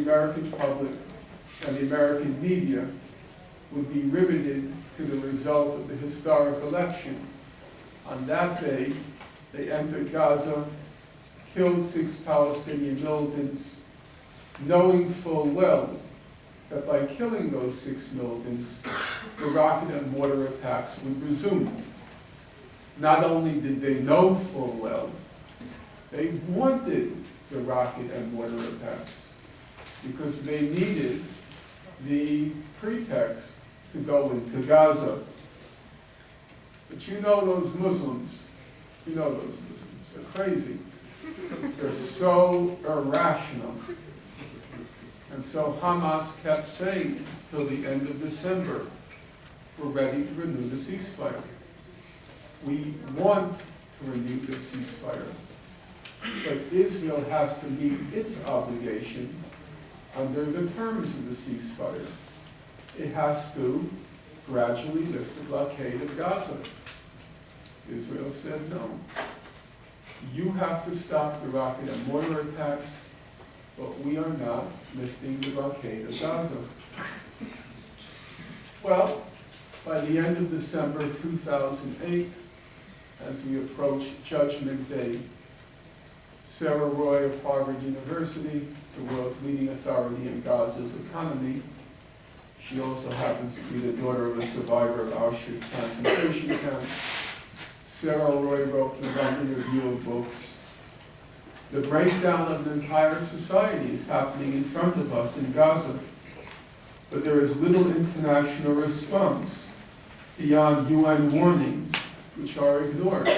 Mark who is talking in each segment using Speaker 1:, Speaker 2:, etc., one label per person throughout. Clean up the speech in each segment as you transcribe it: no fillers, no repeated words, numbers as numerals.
Speaker 1: The American public and the American media would be riveted to the result of the historic election. On that day, they entered Gaza, killed 6 Palestinian militants, knowing full well that by killing those 6 militants, the rocket and mortar attacks would resume. Not only did they know full well, they wanted the rocket and mortar attacks because they needed the pretext to go into Gaza. But you know those Muslims, they're crazy. They're so irrational. And so Hamas kept saying till the end of December, we're ready to renew the ceasefire. We want to renew the ceasefire. But Israel has to meet its obligation under the terms of the ceasefire. It has to gradually lift the blockade of Gaza. Israel said no. You have to stop the rocket and mortar attacks, but we are not lifting the blockade of Gaza. Well, by the end of December 2008, as we approached Judgment Day, Sarah Roy of Harvard University, the world's leading authority in Gaza's economy, she also happens to be the daughter of a survivor of Auschwitz concentration camp. Sarah Roy wrote the London Review of Books. The breakdown of an entire society is happening in front of us in Gaza, but there is little international response beyond UN warnings, which are ignored.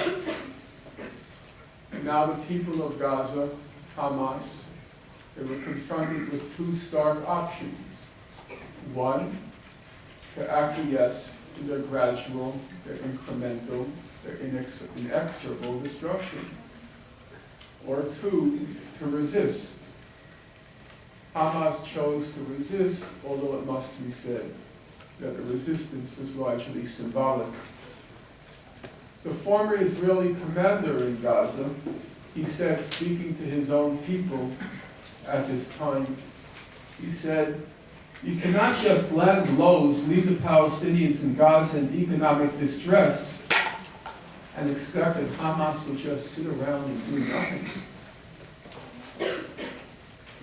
Speaker 1: And now the people of Gaza, Hamas, they were confronted with 2 stark options. One, to acquiesce in their gradual, their incremental, their inexorable destruction. Or 2, to resist. Hamas chose to resist, although it must be said that the resistance was largely symbolic. The former Israeli commander in Gaza, he said, speaking to his own people at this time, he said, you cannot just land blows, leave the Palestinians in Gaza in economic distress, and expect that Hamas will just sit around and do nothing.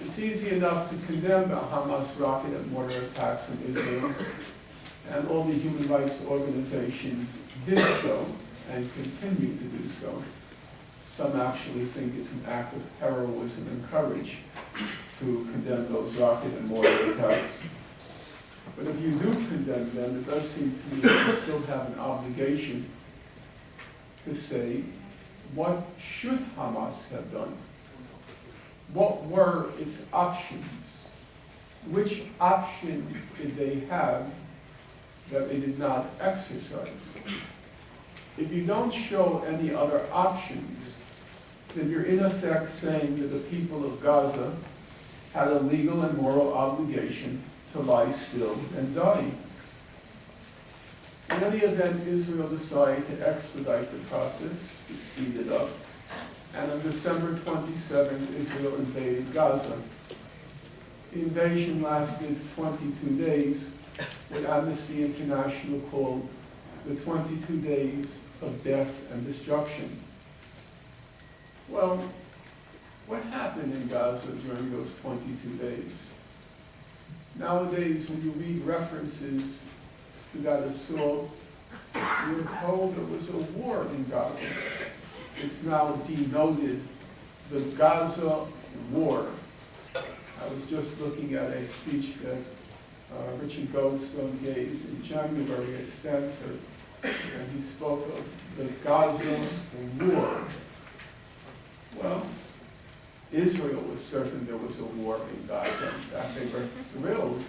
Speaker 1: It's easy enough to condemn the Hamas rocket and mortar attacks in Israel, and all the human rights organizations did so and continue to do so. Some actually think it's an act of heroism and courage to condemn those rocket and mortar attacks. But if you do condemn them, it does seem to me that you still have an obligation to say, what should Hamas have done? What were its options? Which option did they have that they did not exercise? If you don't show any other options, then you're in effect saying that the people of Gaza had a legal and moral obligation to lie still and die. In any event, Israel decided to expedite the process, to speed it up, and on December 27th, Israel invaded Gaza. The invasion lasted 22 days, what Amnesty International called the 22 days of death and destruction. Well, what happened in Gaza during those 22 days? Nowadays, when you read references to that assault, you're told there was a war in Gaza. It's now denoted the Gaza War. I was just looking at a speech that Richard Goldstone gave in January at Stanford, and he spoke of the Gaza War. Well, Israel was certain there was a war in Gaza. In fact, they were thrilled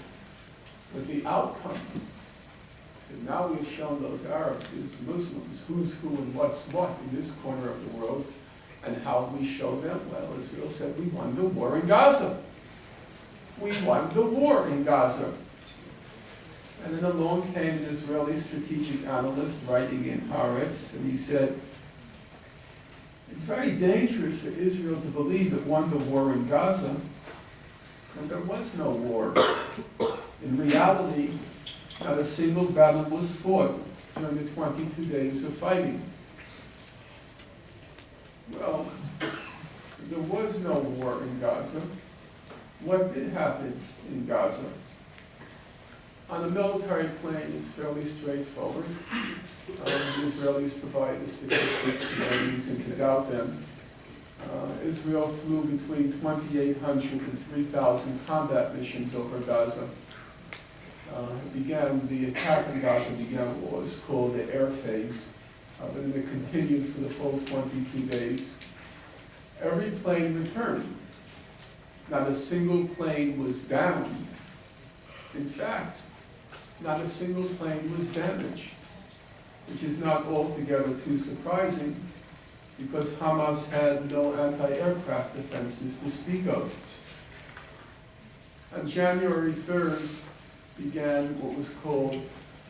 Speaker 1: with the outcome. So now we've shown those Arabs, these Muslims, who's who and what's what in this corner of the world, and how we show them? Well, Israel said, we won the war in Gaza. We won the war in Gaza. And then along came an Israeli strategic analyst writing in Haaretz, and he said, it's very dangerous for Israel to believe it won the war in Gaza, And there was no war. In reality, not a single battle was fought during the 22 days of fighting. Well, there was no war in Gaza. What did happen in Gaza? On a military plane, it's fairly straightforward. The Israelis provide the statistics, no reason to doubt them. Israel flew between 2,800 and 3,000 combat missions over Gaza. The attack in Gaza began what was called the air phase, but then it continued for the full 22 days. Every plane returned. Not a single plane was downed. In fact, not a single plane was damaged, which is not altogether too surprising because Hamas had no anti-aircraft defenses to speak of. On January 3rd began what was called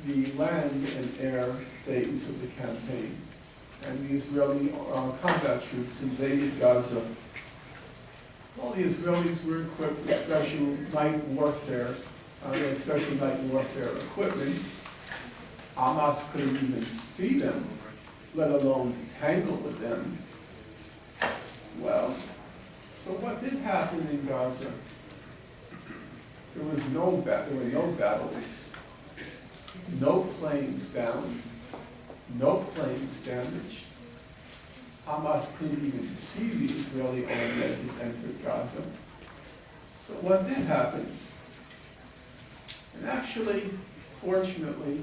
Speaker 1: the land and air phase of the campaign, and the Israeli combat troops invaded Gaza. All the Israelis were equipped with special night warfare, special night warfare equipment. Hamas couldn't even see them, let alone tangle with them. Well, so what did happen in Gaza? There were no battles, no planes down, no planes damaged. Hamas couldn't even see the Israeli army as it entered Gaza. So what did happen? And actually, fortunately,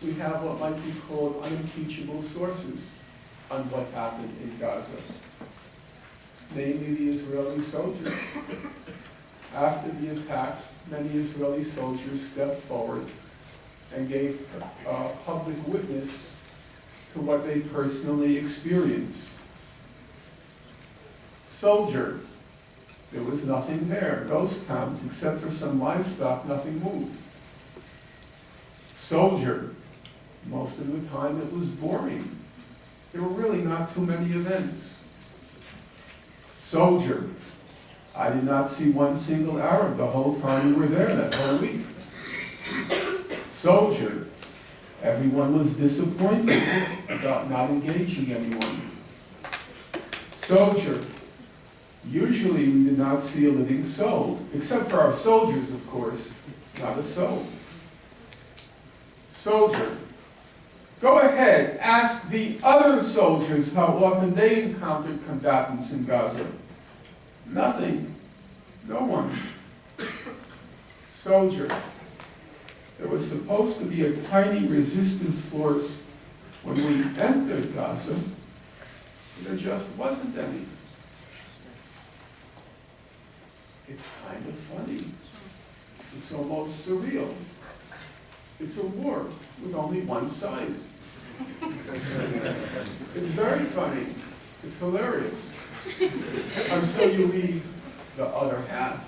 Speaker 1: we have what might be called unimpeachable sources on what happened in Gaza. Namely, the Israeli soldiers. After the attack, many Israeli soldiers stepped forward and gave public witness to what they personally experienced. Soldier, there was nothing there. Ghost towns, except for some livestock, nothing moved. Soldier, most of the time it was boring. There were really not too many events. Soldier, I did not see one single Arab the whole time we were there, that whole week. Soldier, everyone was disappointed about not engaging anyone. Soldier, usually we did not see a living soul, except for our soldiers, of course, not a soul. Soldier, go ahead, ask the other soldiers how often they encountered combatants in Gaza. Nothing, no one. Soldier, there was supposed to be a tiny resistance force when we entered Gaza, but there just wasn't any. It's kind of funny. It's almost surreal. It's a war with only one side. It's very funny. It's hilarious. Until you read the other half.